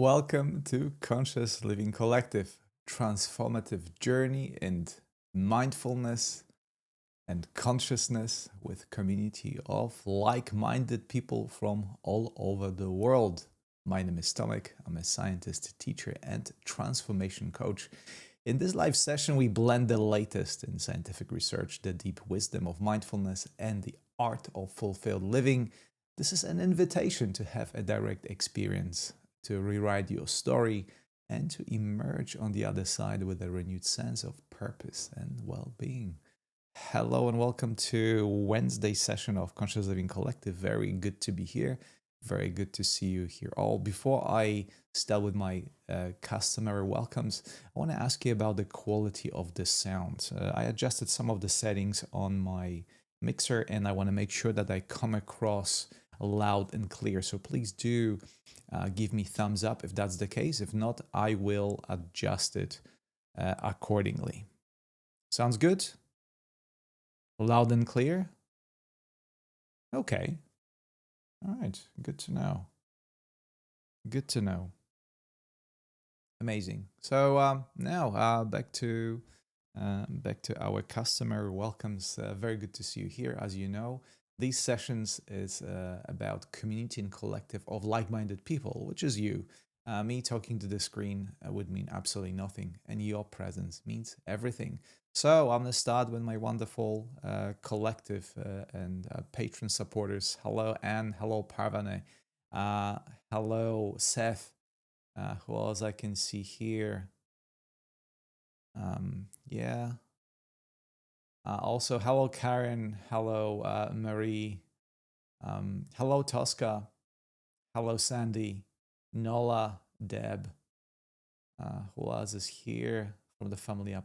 Welcome to Conscious Living Collective, transformative journey in mindfulness and consciousness with community of like-minded people from all over the world. My name is Tomek. I'm a scientist, teacher, and transformation coach. In this live session, we blend the latest in scientific research, the deep wisdom of mindfulness, and the art of fulfilled living. This is an invitation to have a direct experience, to rewrite your story, and to emerge on the other side with a renewed sense of purpose and well-being. Hello and welcome to Wednesday session of Conscious Living Collective. Very good to be here. Very good to see you here all. Before I start with my customary welcomes, I want to ask you about the quality of the sound. I adjusted some of the settings on my mixer and I want to make sure that I come across loud and clear. So please do give me thumbs up if that's the case. If not, I will adjust it accordingly. Sounds good? Loud and clear? Okay. All right. Good to know. Good to know. Amazing. So now back to our customer welcomes. Very good to see you here. As you know, these sessions is about community and collective of like-minded people, which is you. Me talking to the screen would mean absolutely nothing, and your presence means everything. So I'm going to start with my wonderful collective and patron supporters. Hello, Anne. Hello, Parvane. Hello, Seth. Who else I can see here? Yeah. Also, hello, Karen. Hello, Marie. Hello, Tosca. Hello, Sandy. Nola, Deb. Who else is here from the family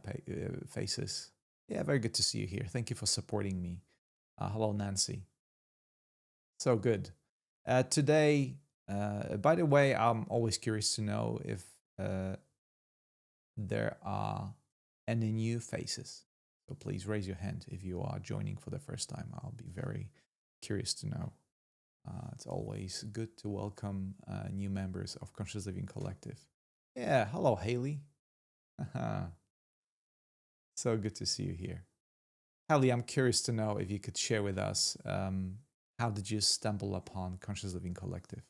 faces? Yeah, very good to see you here. Thank you for supporting me. Hello, Nancy. So good. Today, by the way, I'm always curious to know if there are any new faces. So please raise your hand if you are joining for the first time. I'll be very curious to know. It's always good to welcome new members of Conscious Living Collective. Yeah, hello, Haley. So good to see you here. Haley, I'm curious to know if you could share with us how did you stumble upon Conscious Living Collective?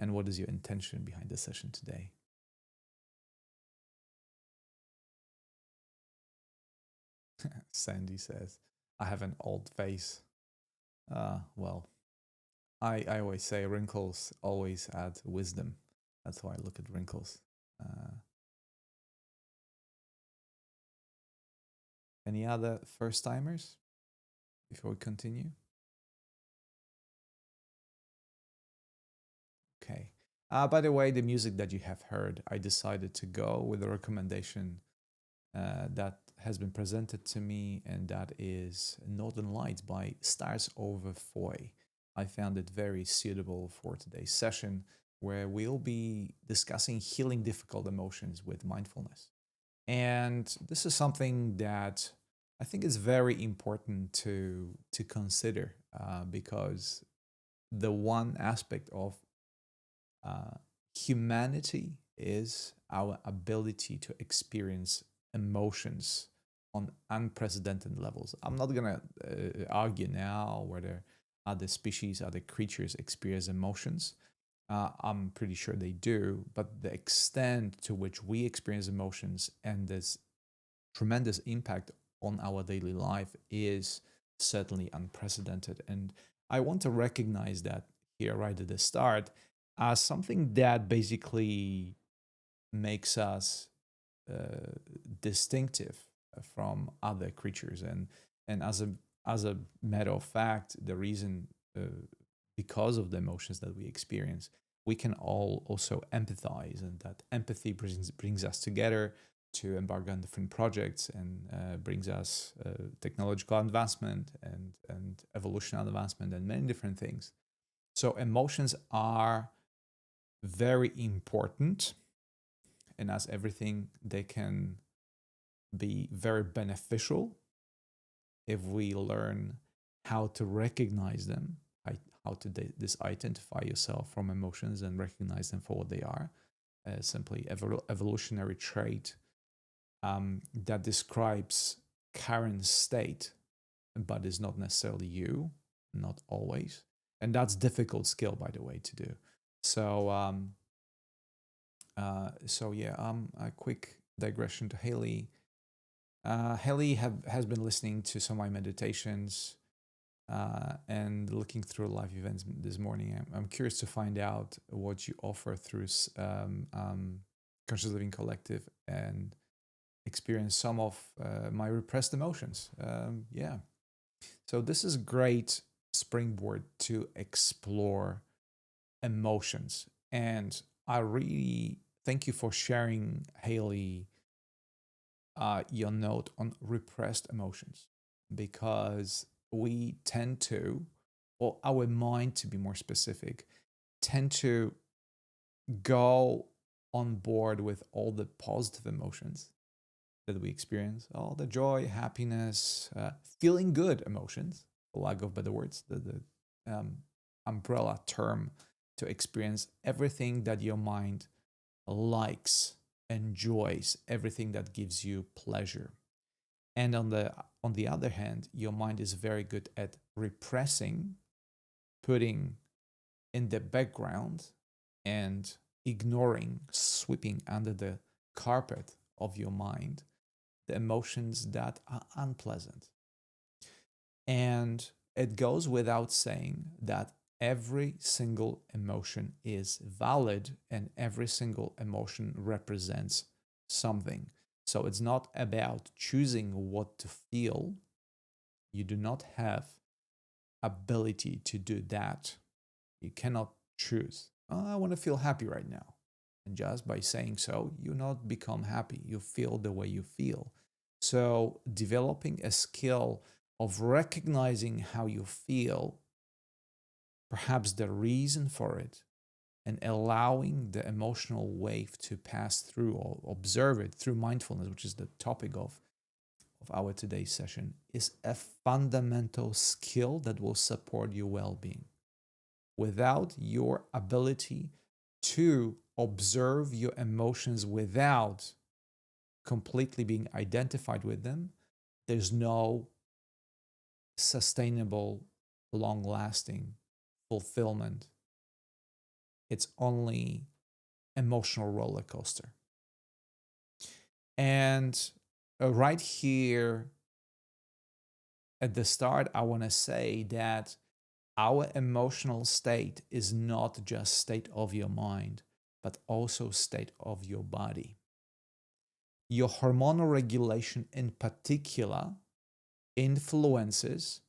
And what is your intention behind the session today? Sandy says, I have an old face. Well, I always say wrinkles always add wisdom. That's why I look at wrinkles. Any other first-timers before we continue? Okay. By the way, the music that you have heard, I decided to go with a recommendation that has been presented to me, and that is Northern Lights by Stars Over Foy. I found it very suitable for today's session, where we'll be discussing healing difficult emotions with mindfulness. And this is something that I think is very important to consider because the one aspect of humanity is our ability to experience emotions on unprecedented levels. I'm not going to argue now whether other species, other creatures experience emotions. I'm pretty sure they do, but the extent to which we experience emotions and this tremendous impact on our daily life is certainly unprecedented. And I want to recognize that here right at the start as something that basically makes us distinctive from other creatures. And as a matter of fact, the reason because of the emotions that we experience, we can all also empathize, and that empathy brings us together to embark on different projects and brings us technological advancement and evolutionary advancement and many different things. So emotions are very important, and as everything, they can be very beneficial if we learn how to recognize them, how to disidentify yourself from emotions and recognize them for what they are. simply evolutionary trait that describes current state, but is not necessarily you, not always. And that's difficult skill, by the way, to do. So, a quick digression to Haley. Haley has been listening to some of my meditations and looking through live events this morning. I'm curious to find out what you offer through Conscious Living Collective and experience some of my repressed emotions. Yeah. So this is great springboard to explore emotions. And I really thank you for sharing, Haley, your note on repressed emotions, because we tend to, or our mind to be more specific, tend to go on board with all the positive emotions that we experience, all the joy, happiness, feeling good emotions, for lack of better words, the umbrella term to experience everything that your mind likes, enjoys, everything that gives you pleasure. And on the other hand, your mind is very good at repressing, putting in the background, and ignoring, sweeping under the carpet of your mind the emotions that are unpleasant. And it goes without saying that every single emotion is valid and every single emotion represents something. So it's not about choosing what to feel. You do not have ability to do that. You cannot choose, oh, I want to feel happy right now. And just by saying so, you not become happy. You feel the way you feel. So developing a skill of recognizing how you feel, perhaps the reason for it, and allowing the emotional wave to pass through or observe it through mindfulness, which is the topic of our today's session, is a fundamental skill that will support your well-being. Without your ability to observe your emotions without completely being identified with them, there's no sustainable, long-lasting fulfillment. It's only emotional roller coaster. And right here at the start, I want to say that our emotional state is not just state of your mind, but also state of your body. Your hormonal regulation in particular influences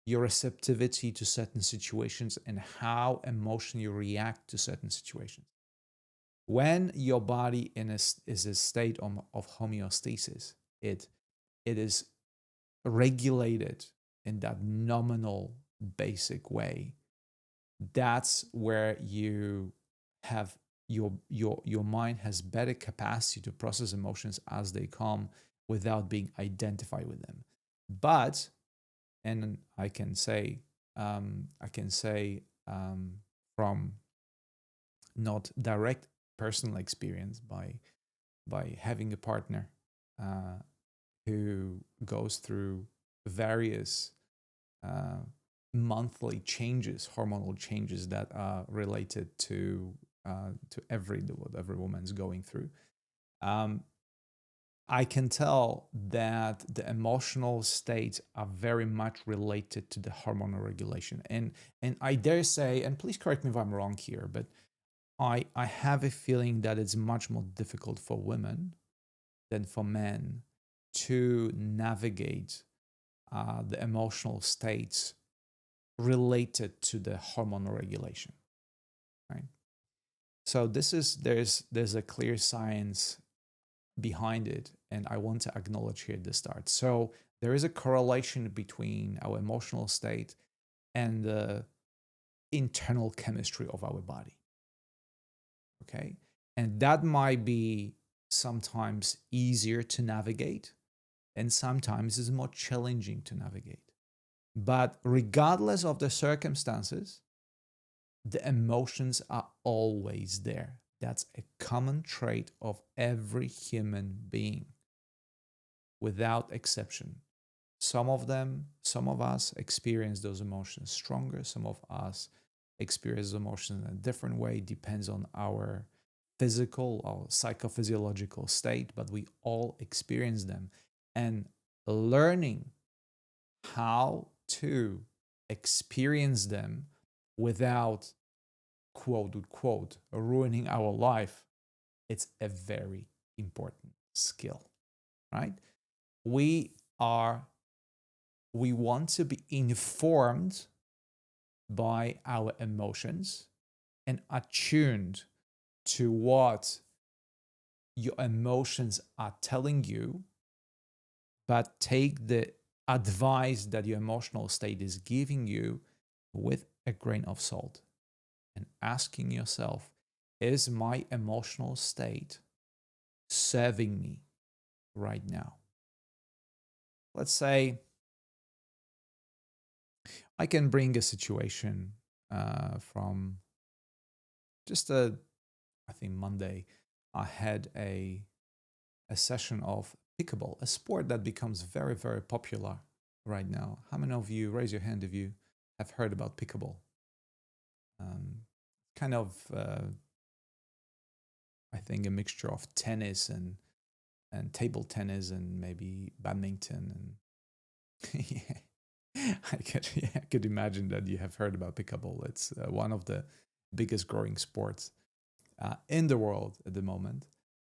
your receptivity to certain situations and how emotionally you react to certain situations. When your body is a state of homeostasis, it is regulated in that nominal basic way. That's where you have your mind has better capacity to process emotions as they come without being identified with them. But, and I can say from not direct personal experience by having a partner who goes through various monthly changes, hormonal changes that are related to what every woman's going through. I can tell that the emotional states are very much related to the hormonal regulation, and I dare say, and please correct me if I'm wrong here, but I have a feeling that it's much more difficult for women than for men to navigate the emotional states related to the hormonal regulation, right? So there's a clear science behind it, and I want to acknowledge here at the start. So there is a correlation between our emotional state and the internal chemistry of our body. Okay, and that might be sometimes easier to navigate, and sometimes is more challenging to navigate. But regardless of the circumstances, the emotions are always there. That's a common trait of every human being, without exception. Some of us experience those emotions stronger. Some of us experience emotions in a different way, depends on our physical or psychophysiological state, but we all experience them. And learning how to experience them without, quote unquote, ruining our life, it's a very important skill, right? We are we want to be informed by our emotions and attuned to what your emotions are telling you, but take the advice that your emotional state is giving you with a grain of salt and asking yourself, is my emotional state serving me right now? Let's say I can bring a situation from just I think Monday. I had a session of pickleball, a sport that becomes very, very popular right now. How many of you, raise your hand if you have heard about pickleball? Kind of, I think, a mixture of tennis and table tennis and maybe badminton. And yeah, I could imagine that you have heard about pickleball. It's one of the biggest growing sports in the world at the moment.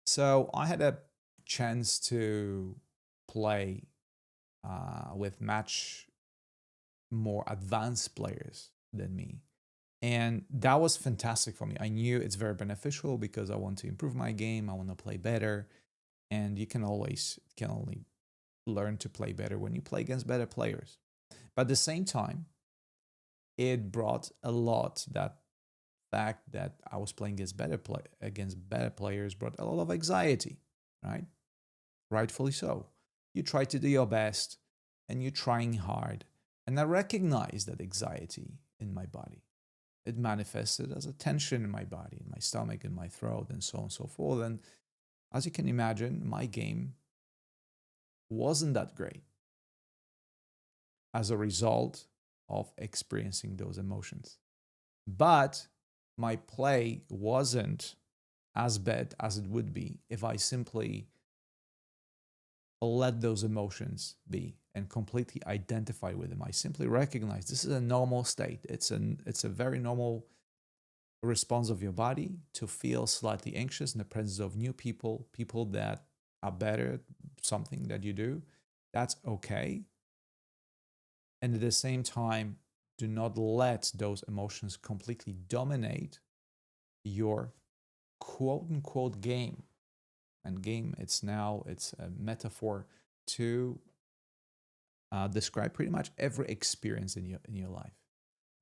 So I had a chance to play with much more advanced players than me. And that was fantastic for me. I knew it's very beneficial because I want to improve my game. I want to play better. And you can only learn to play better when you play against better players. But at the same time, it brought a lot, that fact that I was playing against better players brought a lot of anxiety, right? Rightfully so. You try to do your best and you're trying hard. And I recognize that anxiety in my body. It manifested as a tension in my body, in my stomach, in my throat, and so on and so forth. And as you can imagine, my game wasn't that great as a result of experiencing those emotions. But my play wasn't as bad as it would be if I simply let those emotions be and completely identify with them. I simply recognize this is a normal state. It's a very normal response of your body to feel slightly anxious in the presence of new people, people that are better at something that you do. That's okay. And at the same time, do not let those emotions completely dominate your quote unquote game. And game, it's a metaphor to describe pretty much every experience in your life.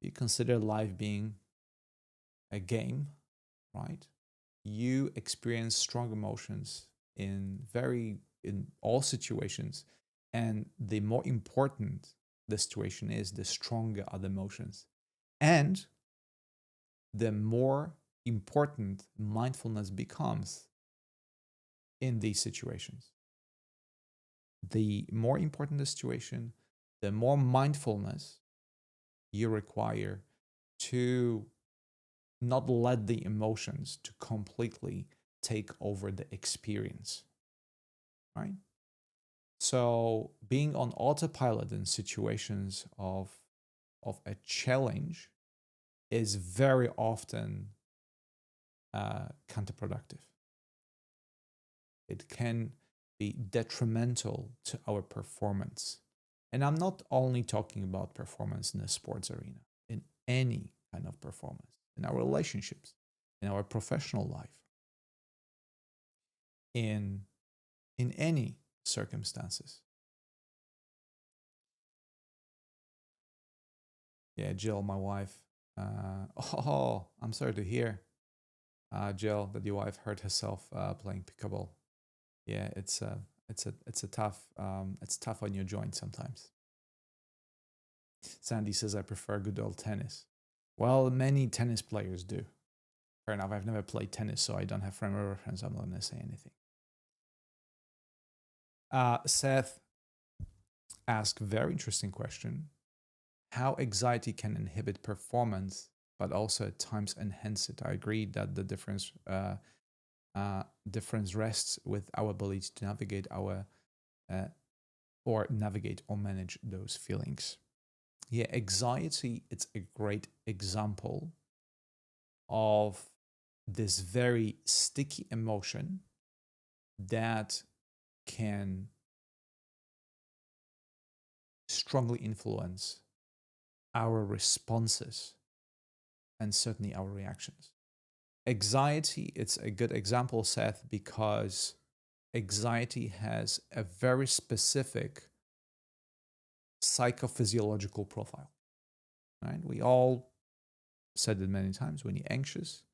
You consider life being a game, right? You experience strong emotions in all situations, and the more important the situation is, the stronger are the emotions, and the more important mindfulness becomes in these situations. The more important the situation, the more mindfulness you require to not let the emotions to completely take over the experience, right? So being on autopilot in situations of a challenge is very often counterproductive. It can be detrimental to our performance. And I'm not only talking about performance in the sports arena, in any kind of performance, in our relationships, in our professional life, in any circumstances. Yeah, Jill, my wife. Oh, I'm sorry to hear, Jill, that your wife hurt herself playing pickleball. Yeah, it's a tough it's tough on your joints sometimes. Sandy says I prefer good old tennis. Well, many tennis players do, fair enough. I've never played tennis, so I don't have frame of reference. I'm not going to say anything. Seth asked a very interesting question. How anxiety can inhibit performance, but also at times enhance it. I agree that the difference rests with our ability to navigate navigate or manage those feelings. Yeah, anxiety, it's a great example of this very sticky emotion that can strongly influence our responses and certainly our reactions. Anxiety, it's a good example, Seth, because anxiety has a very specific psychophysiological profile. Right? We all said it many times. When you're anxious,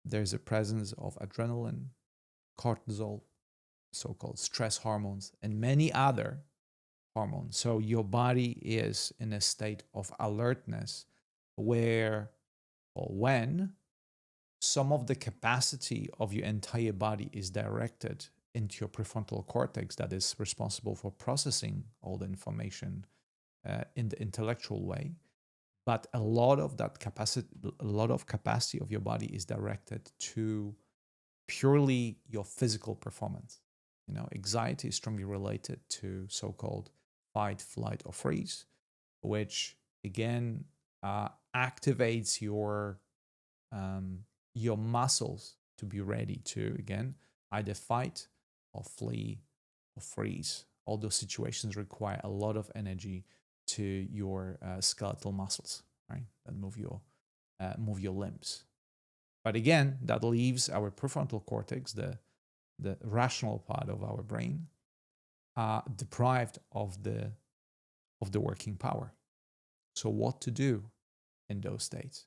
there's a presence of adrenaline, cortisol, so-called stress hormones, and many other hormones. So your body is in a state of alertness where or when some of the capacity of your entire body is directed into your prefrontal cortex that is responsible for processing all the information in the intellectual way. But a lot of capacity of your body is directed to purely your physical performance. Anxiety is strongly related to so-called fight, flight, or freeze, which again activates your muscles to be ready to, again, either fight or flee or freeze. All those situations require a lot of energy to your skeletal muscles, right? That move your limbs. But again, that leaves our prefrontal cortex, the rational part of our brain, deprived of the working power. So what to do in those states?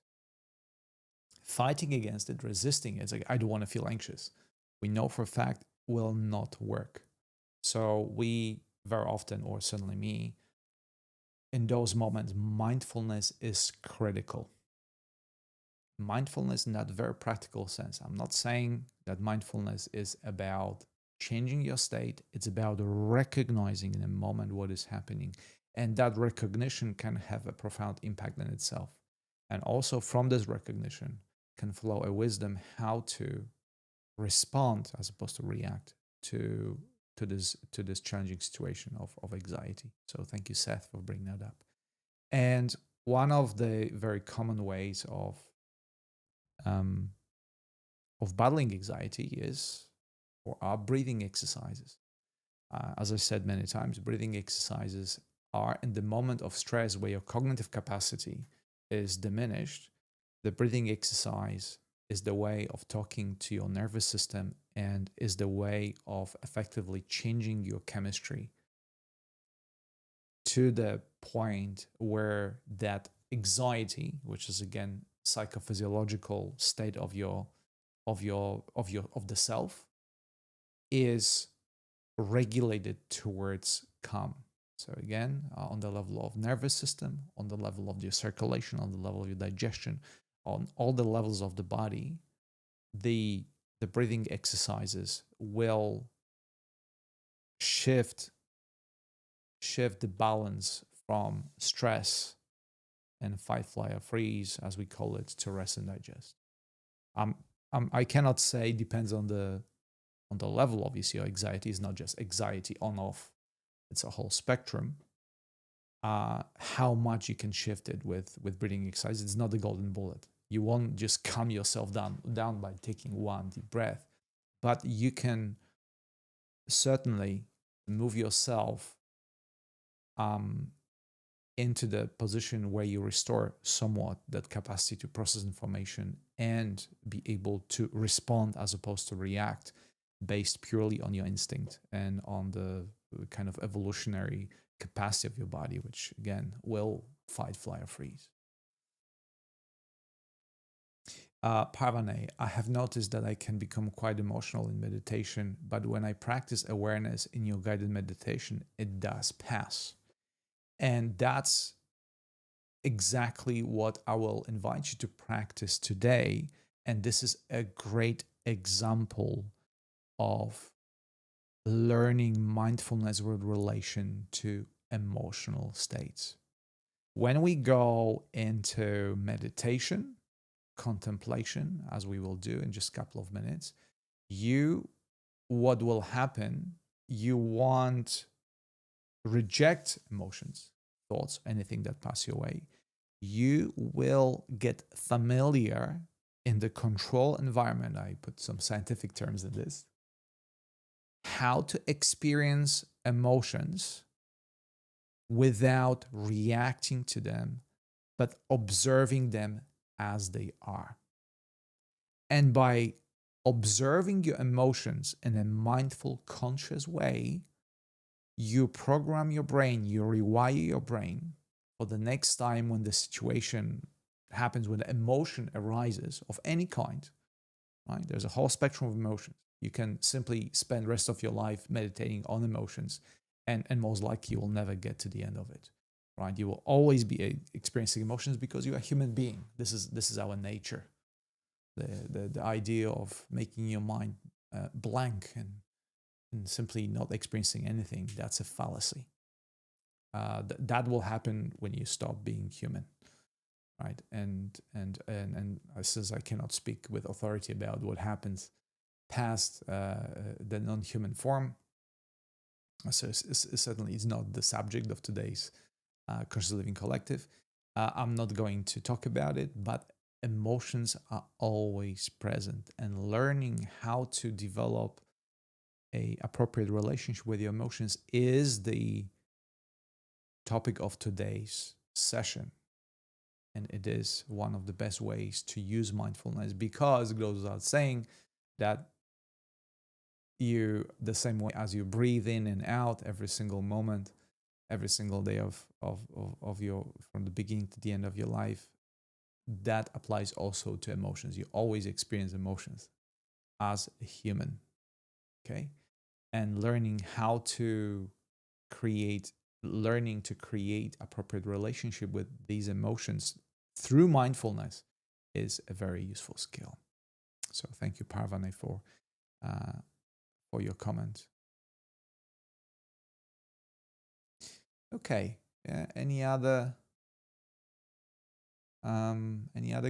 Fighting against it, resisting it, it's like, I don't want to feel anxious. We know for a fact will not work. So we very often, or certainly me, in those moments, mindfulness is critical. Mindfulness in that very practical sense. I'm not saying that mindfulness is about changing your state. It's about recognizing in a moment what is happening. And that recognition can have a profound impact in itself. And also from this recognition can flow a wisdom how to respond as opposed to react to this challenging situation of anxiety. So thank you, Seth, for bringing that up. And one of the very common ways of battling anxiety is or are breathing exercises. As I said many times, breathing exercises are in the moment of stress where your cognitive capacity is diminished. The breathing exercise is the way of talking to your nervous system and is the way of effectively changing your chemistry to the point where that anxiety, which is again psychophysiological state of the self, is regulated towards calm. So again, on the level of nervous system, on the level of your circulation, on the level of your digestion, on all the levels of the body, the breathing exercises will shift the balance from stress and fight, fly, or freeze, as we call it, to rest and digest. I cannot say, depends on the level. Obviously, anxiety is not just anxiety on off; it's a whole spectrum. How much you can shift it with breathing exercises. It's not the golden bullet. You won't just calm yourself down by taking one deep breath, but you can certainly move yourself into the position where you restore somewhat that capacity to process information and be able to respond as opposed to react based purely on your instinct and on the kind of evolutionary capacity of your body, which again will fight, fly, or freeze. Parvane, I have noticed that I can become quite emotional in meditation, but when I practice awareness in your guided meditation, it does pass. And that's exactly what I will invite you to practice today. And this is a great example of learning mindfulness with relation to emotional states. When we go into meditation, contemplation, as we will do in just a couple of minutes, what will happen, you won't reject emotions, thoughts, anything that pass your way. You will get familiar in the control environment. I put some scientific terms in this. How to experience emotions without reacting to them, but observing them as they are. And by observing your emotions in a mindful, conscious way, you program your brain, you rewire your brain for the next time when the situation happens, when the emotion arises of any kind, right? There's a whole spectrum of emotions. You can simply spend the rest of your life meditating on emotions, and most likely you will never get to the end of it, right? You will always be experiencing emotions because you're a human being. This is our nature. The idea of making your mind blank and simply not experiencing anything, that's a fallacy. That will happen when you stop being human, right? And since I cannot speak with authority about what happens past the non-human form, so it certainly is not the subject of today's Conscious Living Collective. I'm not going to talk about it, but emotions are always present, and learning how to develop a appropriate relationship with your emotions is the topic of today's session. And it is one of the best ways to use mindfulness, because it goes without saying that the same way as you breathe in and out every single moment, every single day of your, from the beginning to the end of your life, that applies also to emotions. You always experience emotions as a human, okay? And learning to create appropriate relationship with these emotions through mindfulness is a very useful skill. So thank you, Parvane, for your comment. Okay. Any other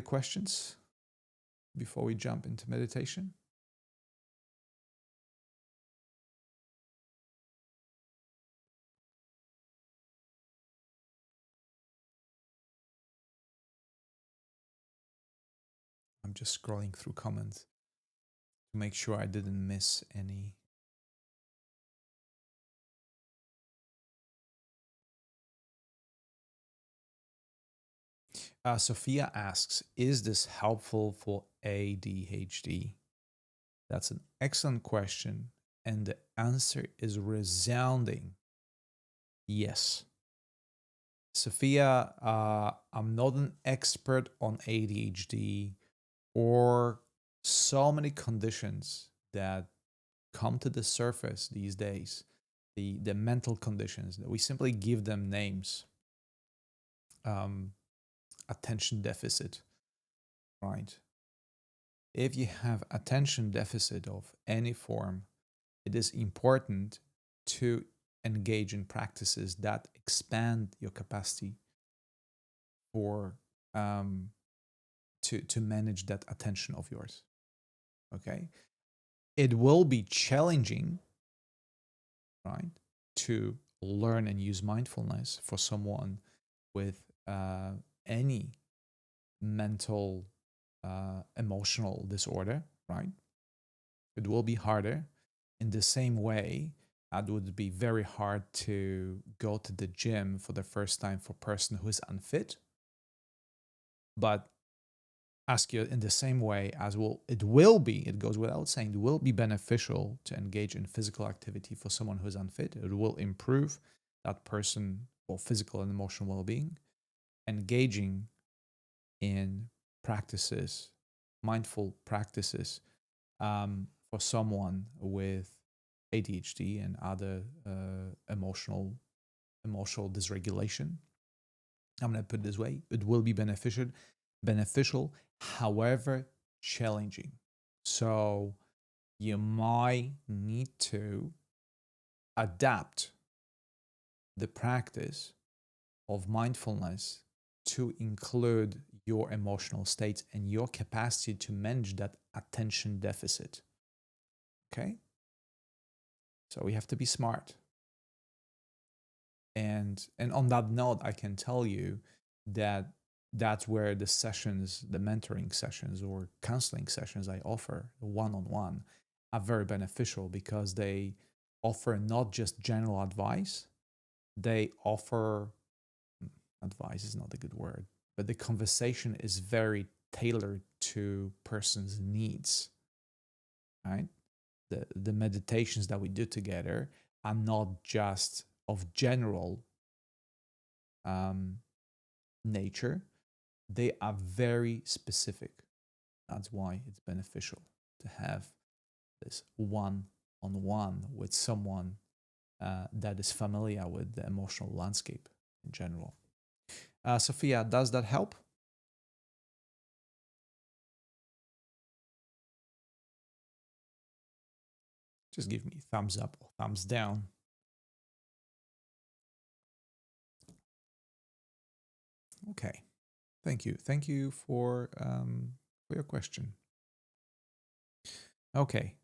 questions before we jump into meditation? I'm just scrolling through comments to make sure I didn't miss any. Sophia asks, is this helpful for ADHD? That's an excellent question. And the answer is resounding yes. Sophia, I'm not an expert on ADHD or so many conditions that come to the surface these days, the mental conditions that we simply give them names. Attention deficit, right? If you have attention deficit of any form, it is important to engage in practices that expand your capacity for to manage that attention of yours. Okay, it will be challenging, right, to learn and use mindfulness for someone with any mental emotional disorder, right? It will be harder. In the same way, it would be very hard to go to the gym for the first time for a person who is unfit. But ask you in the same way as it goes without saying, it will be beneficial to engage in physical activity for someone who is unfit. It will improve that person or physical and emotional well-being. Engaging in practices, mindful practices, for someone with ADHD and other emotional dysregulation. I'm going to put it this way: it will be beneficial. However, challenging. So you might need to adapt the practice of mindfulness to include your emotional states and your capacity to manage that attention deficit. Okay? So we have to be smart. And on that note, I can tell you that that's where the sessions, the mentoring sessions or counseling sessions I offer, one-on-one, are very beneficial because they offer not just general advice, they offer, advice is not a good word, but the conversation is very tailored to person's needs, right? The meditations that we do together are not just of general nature, they are very specific. That's why it's beneficial to have this one-on-one with someone that is familiar with the emotional landscape in general. Sophia, does that help? Just give me thumbs up or thumbs down. Okay, thank you. Thank you for your question. Okay,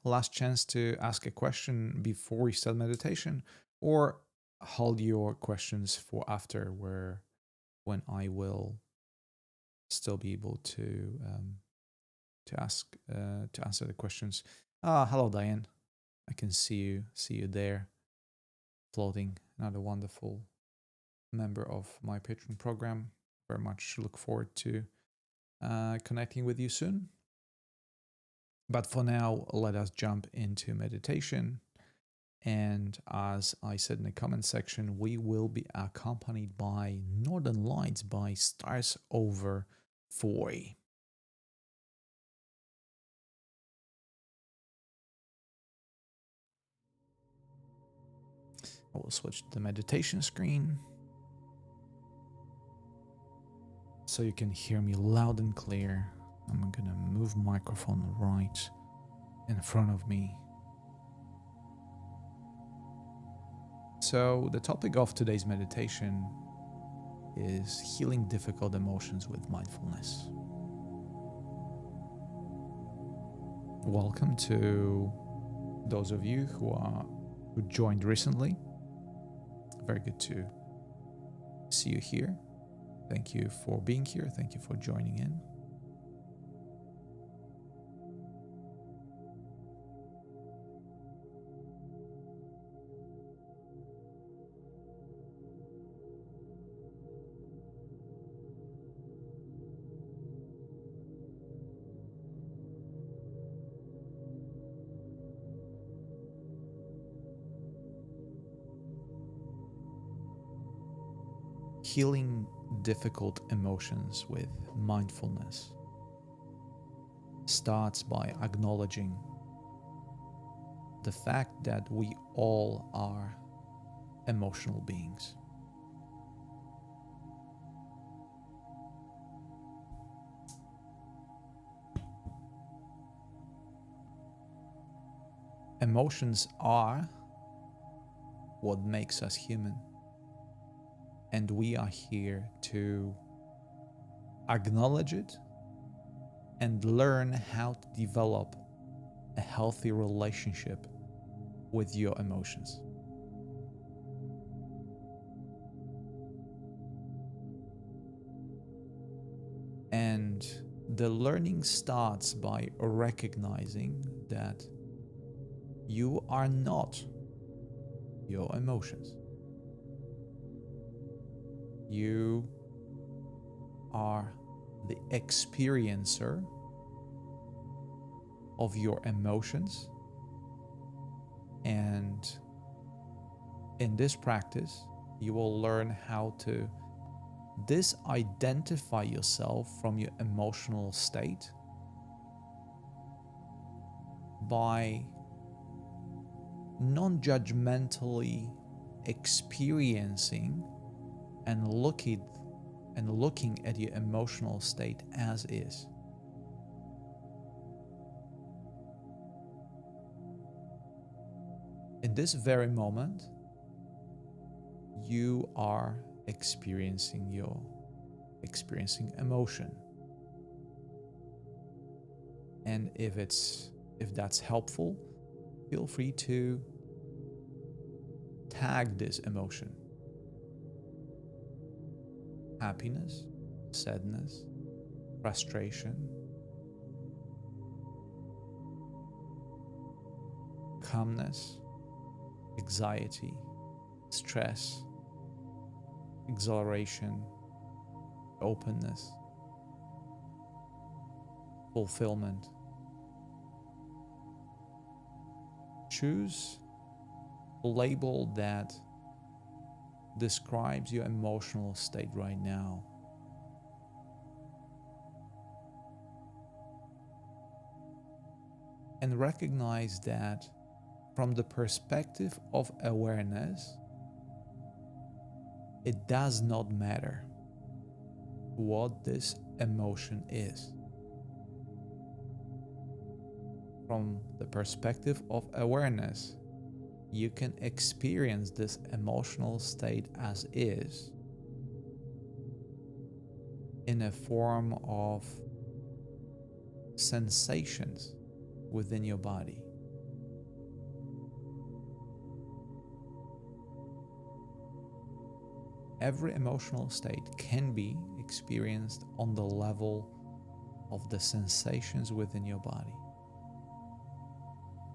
last chance to ask a question before we start meditation, or hold your questions for after, when I will still be able to answer the questions. Hello, Diane. I can see you there, floating. Another wonderful member of my Patreon program. Very much look forward to connecting with you soon. But for now, let us jump into meditation. And as I said in the comment section, we will be accompanied by Northern Lights by Stars Over 40. I will switch to the meditation screen so you can hear me loud and clear. I'm gonna move microphone right in front of me. So the topic of today's meditation is healing difficult emotions with mindfulness. Welcome to those of you who joined recently. Very good to see you here. Thank you for being here. Thank you for joining in. Healing difficult emotions with mindfulness starts by acknowledging the fact that we all are emotional beings. Emotions are what makes us human. And we are here to acknowledge it and learn how to develop a healthy relationship with your emotions. And the learning starts by recognizing that you are not your emotions. You are the experiencer of your emotions. And in this practice, you will learn how to disidentify yourself from your emotional state by non-judgmentally experiencing and looking at your emotional state as is. In this very moment, you are experiencing emotion. And if that's helpful, feel free to tag this emotion. Happiness, sadness, frustration, calmness, anxiety, stress, exhilaration, openness, fulfillment. Choose a label that describes your emotional state right now. And recognize that from the perspective of awareness, it does not matter what this emotion is. From the perspective of awareness, you can experience this emotional state as is in a form of sensations within your body. Every emotional state can be experienced on the level of the sensations within your body.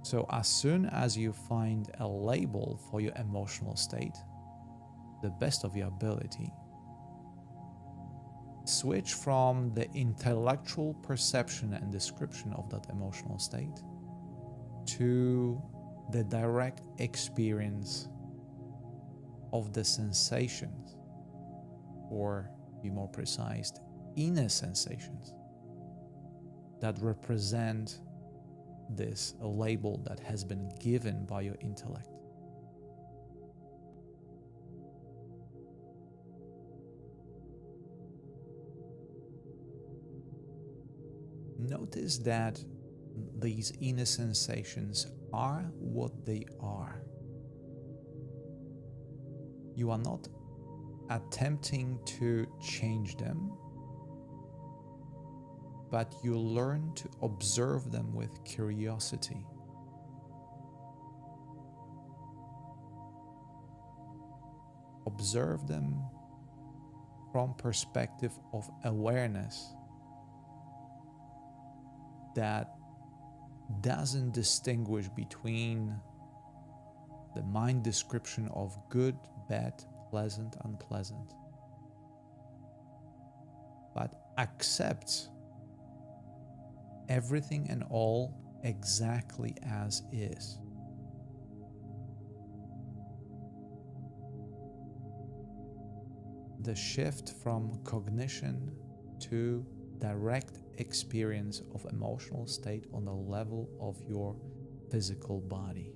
So as soon as you find a label for your emotional state, the best of your ability, switch from the intellectual perception and description of that emotional state to the direct experience of the sensations, or be more precise, inner sensations that represent this label that has been given by your intellect. Notice that these inner sensations are what they are. You are not attempting to change them, but you learn to observe them with curiosity. Observe them from perspective of awareness that doesn't distinguish between the mind description of good, bad, pleasant, unpleasant, but accepts everything and all exactly as is. The shift from cognition to direct experience of emotional state on the level of your physical body.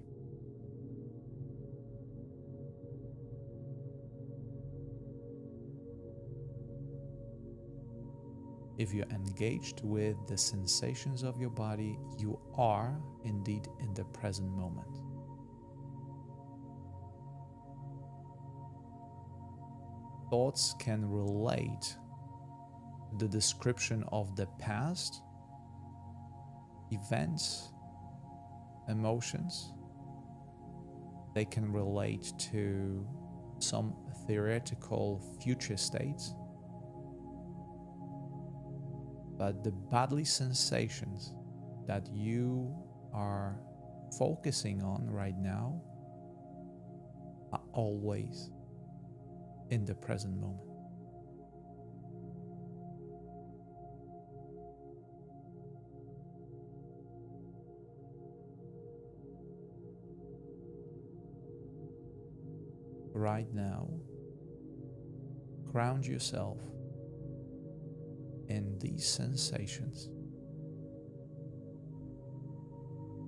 If you're engaged with the sensations of your body, you are indeed in the present moment. Thoughts can relate the description of the past, events, emotions. They can relate to some theoretical future states. But the bodily sensations that you are focusing on right now are always in the present moment. Right now, ground yourself in these sensations,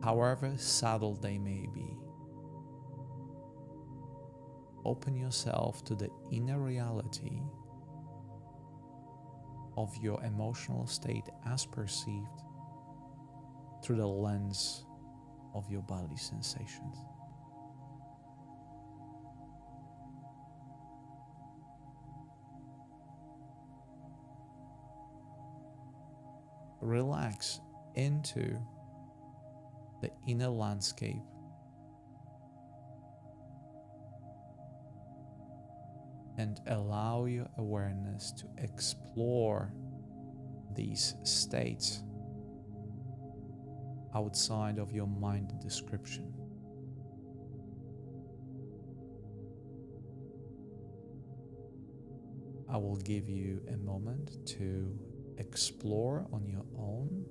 however subtle they may be. Open yourself to the inner reality of your emotional state as perceived through the lens of your bodily sensations. relax into the inner landscape and allow your awareness to explore these states outside of your mind description. I will give you a moment to explore on your own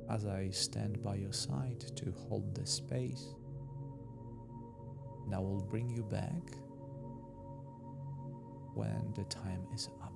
as I stand by your side to hold the space, and I will bring you back when the time is up.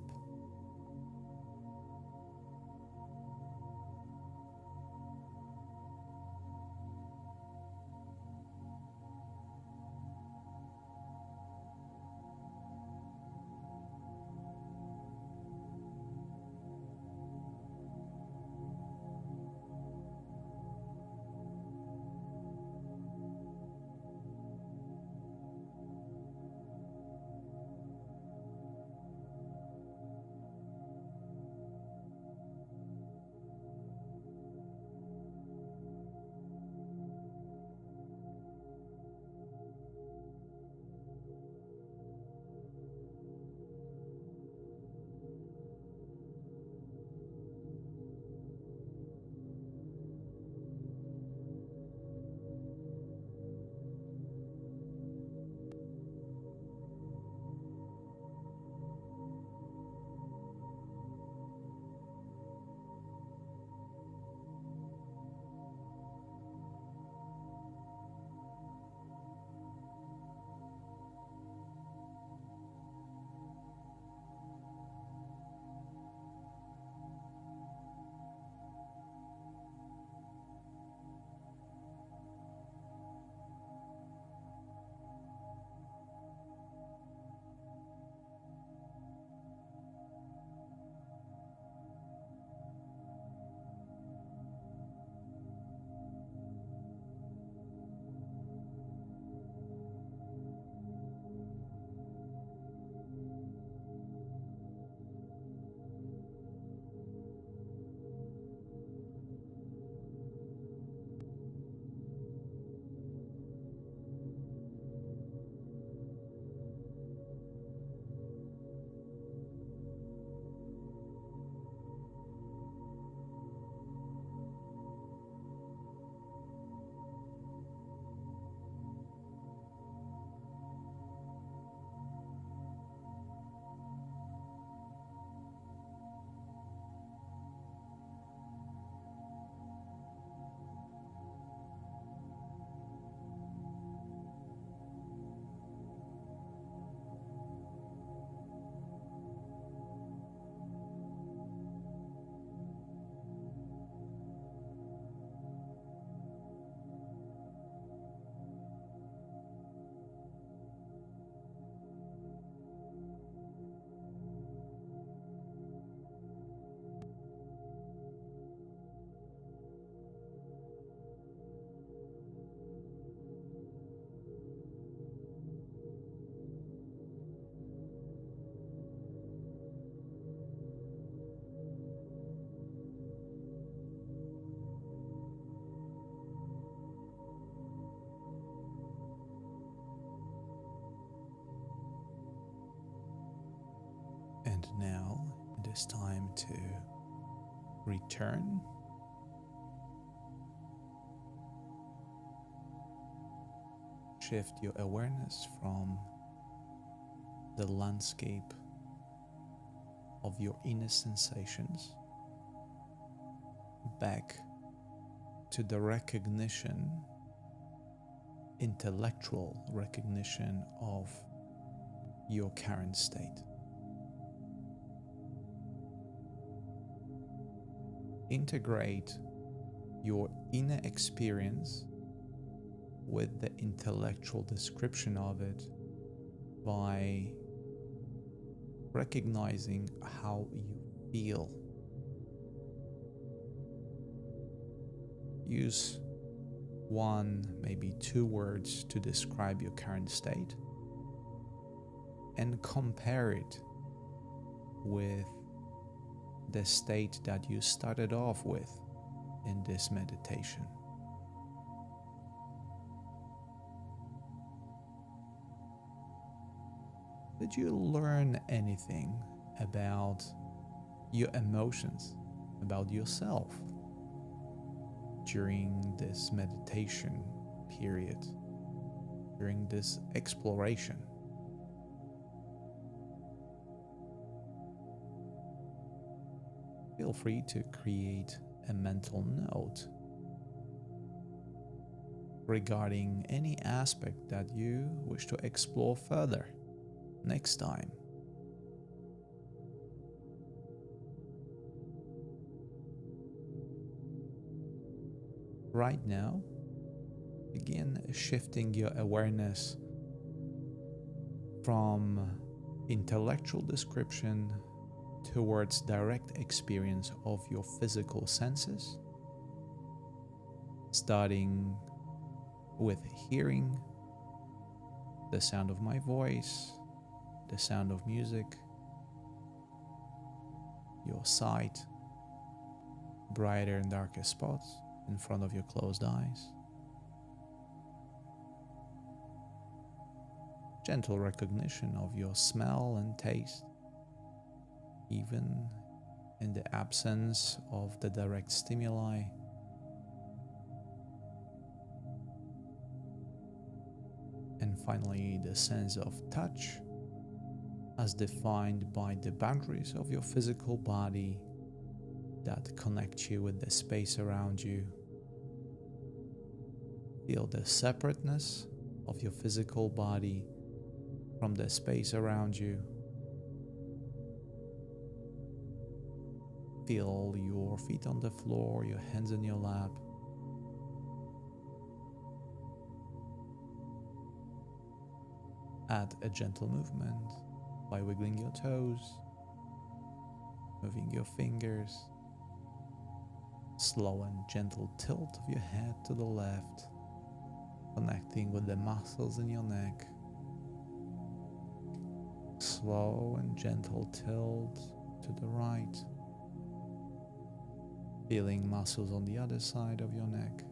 And now it is time to return. Shift your awareness from the landscape of your inner sensations back to the recognition, intellectual recognition of your current state. Integrate your inner experience with the intellectual description of it by recognizing how you feel. Use one, maybe two words to describe your current state and compare it with the state that you started off with in this meditation? Did you learn anything about your emotions, about yourself during this meditation period, during this exploration? Feel free to create a mental note regarding any aspect that you wish to explore further next time. Right now, begin shifting your awareness from intellectual description towards direct experience of your physical senses, starting with hearing the sound of my voice, the sound of music, your sight, brighter and darker spots in front of your closed eyes, gentle recognition of your smell and taste, even in the absence of the direct stimuli. And finally, the sense of touch, as defined by the boundaries of your physical body that connect you with the space around you. Feel the separateness of your physical body from the space around you. Feel your feet on the floor, your hands in your lap. Add a gentle movement by wiggling your toes, moving your fingers, slow and gentle tilt of your head to the left, connecting with the muscles in your neck. Slow and gentle tilt to the right, feeling muscles on the other side of your neck.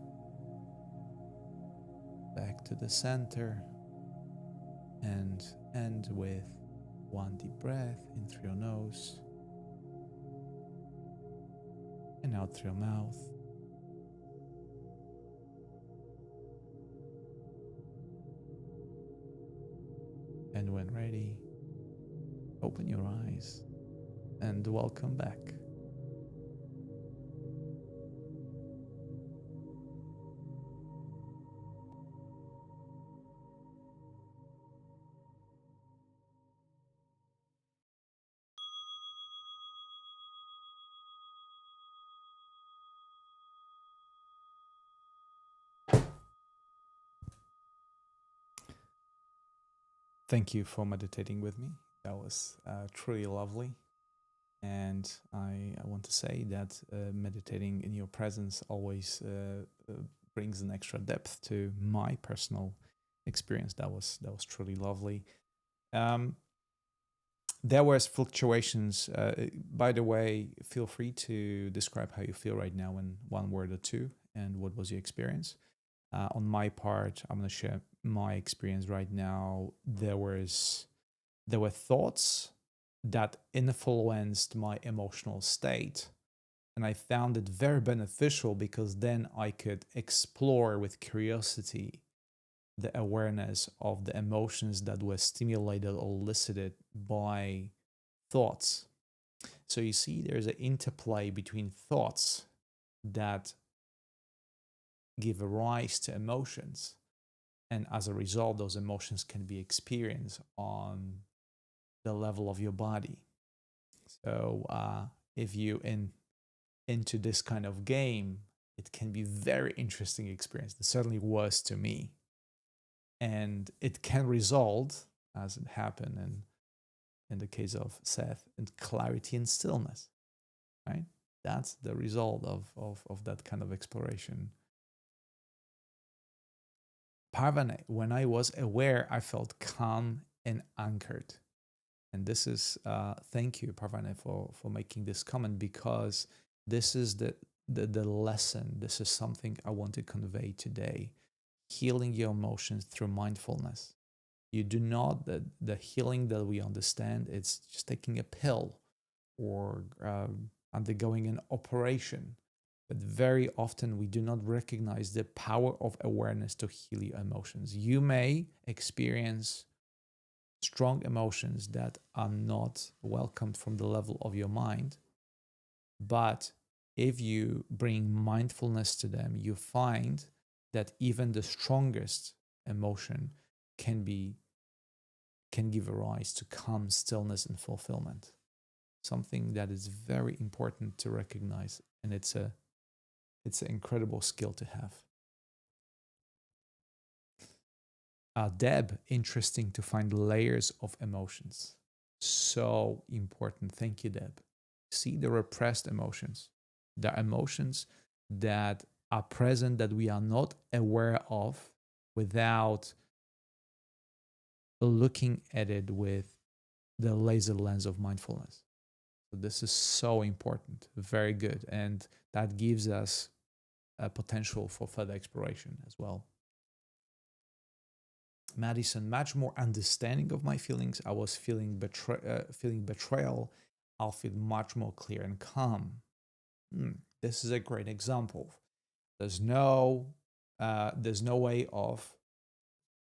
Back to the center, and end with one deep breath in through your nose and out through your mouth. And when ready, open your eyes and welcome back. Thank you for meditating with me. That was truly lovely. And I want to say that meditating in your presence always brings an extra depth to my personal experience. That was truly lovely. There was fluctuations. By the way, feel free to describe how you feel right now in one word or two, and what was your experience. On my part, I'm going to share my experience right now. There were thoughts that influenced my emotional state, and I found it very beneficial because then I could explore with curiosity the awareness of the emotions that were stimulated or elicited by thoughts. So you see, there's an interplay between thoughts that give rise to emotions, and as a result, those emotions can be experienced on the level of your body. So if you into this kind of game, it can be very interesting experience. It certainly was to me. And it can result, as it happened in the case of Seth, in clarity and stillness, right? That's the result of that kind of exploration. Parvane, when I was aware, I felt calm and anchored. And this is, thank you, Parvana, for making this comment, because this is the lesson. This is something I want to convey today. Healing your emotions through mindfulness. You do not, the healing that we understand, it's just taking a pill or undergoing an operation. But very often we do not recognize the power of awareness to heal your emotions. You may experience strong emotions that are not welcomed from the level of your mind, but if you bring mindfulness to them, you find that even the strongest emotion can give rise to calm, stillness, and fulfillment. Something that is very important to recognize, and it's an incredible skill to have. Deb, interesting to find layers of emotions. So important. Thank you, Deb. See the repressed emotions. The emotions that are present that we are not aware of without looking at it with the laser lens of mindfulness. So this is so important. Very good. And that gives us a potential for further exploration as well. Madison, much more understanding of my feelings. I was feeling betrayal. I'll feel much more clear and calm. This is a great example. There's no way of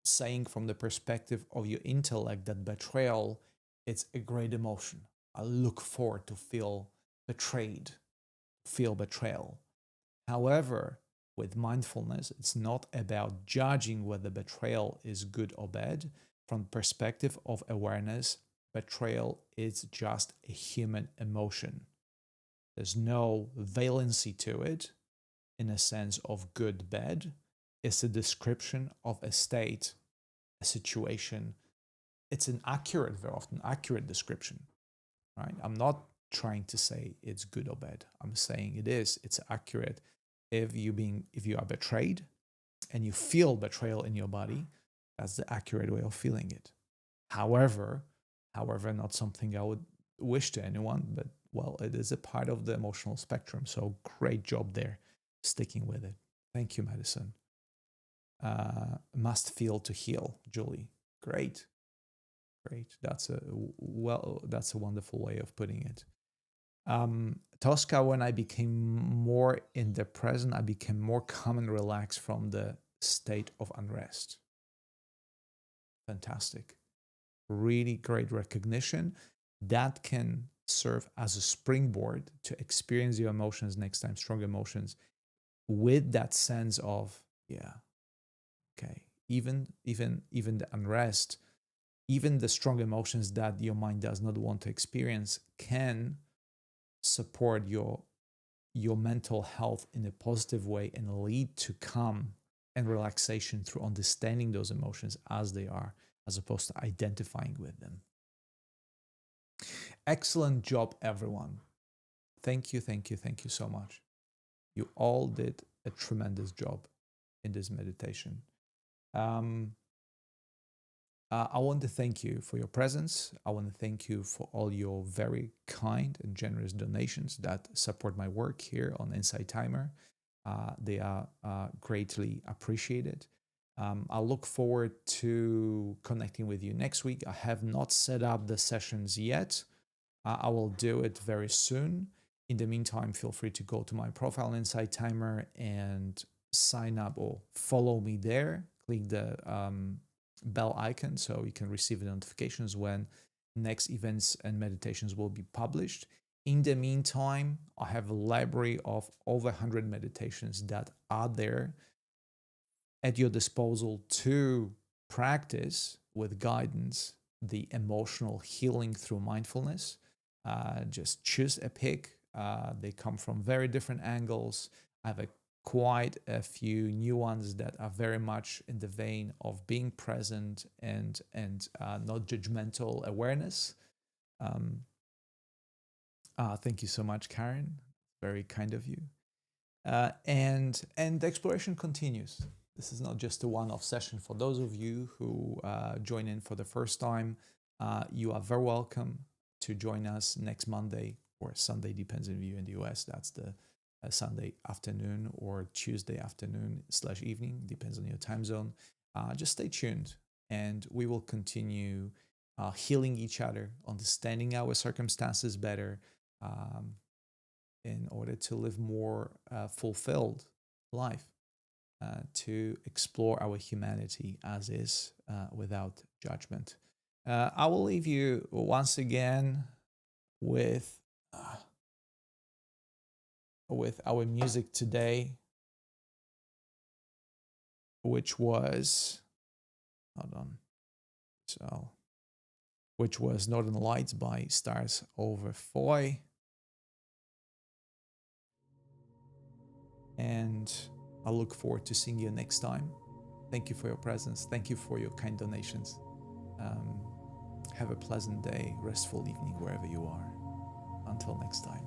saying from the perspective of your intellect that betrayal, it's a great emotion. I look forward to feel betrayed, feel betrayal. However, with mindfulness, it's not about judging whether betrayal is good or bad. From the perspective of awareness, betrayal is just a human emotion. There's no valency to it in a sense of good, bad. It's a description of a state, a situation. It's an accurate, very often accurate description, right? I'm not trying to say it's good or bad. I'm saying it's accurate. If you are betrayed and you feel betrayal in your body, that's the accurate way of feeling it. However, not something I would wish to anyone, but well, it is a part of the emotional spectrum. So great job there, sticking with it. Thank you, Madison. Must feel to heal, Julie. Great. That's a wonderful way of putting it. Tosca, when I became more in the present, I became more calm and relaxed from the state of unrest. Fantastic. Really great recognition. That can serve as a springboard to experience your emotions next time, strong emotions, with that sense of, yeah, okay, even the unrest, even the strong emotions that your mind does not want to experience can support your mental health in a positive way and lead to calm and relaxation through understanding those emotions as they are, as opposed to identifying with them. Excellent job, everyone. Thank you so much. You all did a tremendous job in this meditation. I want to thank you for your presence. I want to thank you for all your very kind and generous donations that support my work here on Insight Timer. They are greatly appreciated. I look forward to connecting with you next week. I have not set up the sessions yet. I will do it very soon. In the meantime, feel free to go to my profile on Insight Timer and sign up or follow me there. Click the bell icon so you can receive the notifications when next events and meditations will be published. In the meantime, I have a library of over 100 meditations that are there at your disposal to practice with guidance the emotional healing through mindfulness. Just choose a pick. They come from very different angles. I have quite a few new ones that are very much in the vein of being present and not judgmental awareness. Thank you so much, Karen. Very kind of you. And the exploration continues. This is not just a one-off session. For those of you who join in for the first time, you are very welcome to join us next Monday or Sunday, depends on you in the US. That's the Sunday afternoon or Tuesday afternoon/evening, depends on your time zone. Just stay tuned, and we will continue healing each other, understanding our circumstances better, in order to live more fulfilled life, to explore our humanity as is, without judgment. I will leave you once again with our music today, which was, hold on, which was Northern Lights by Stars Over Foy. And I look forward to seeing you next time. Thank you for your presence. Thank you for your kind donations. Have a pleasant day, restful evening, wherever you are. Until next time.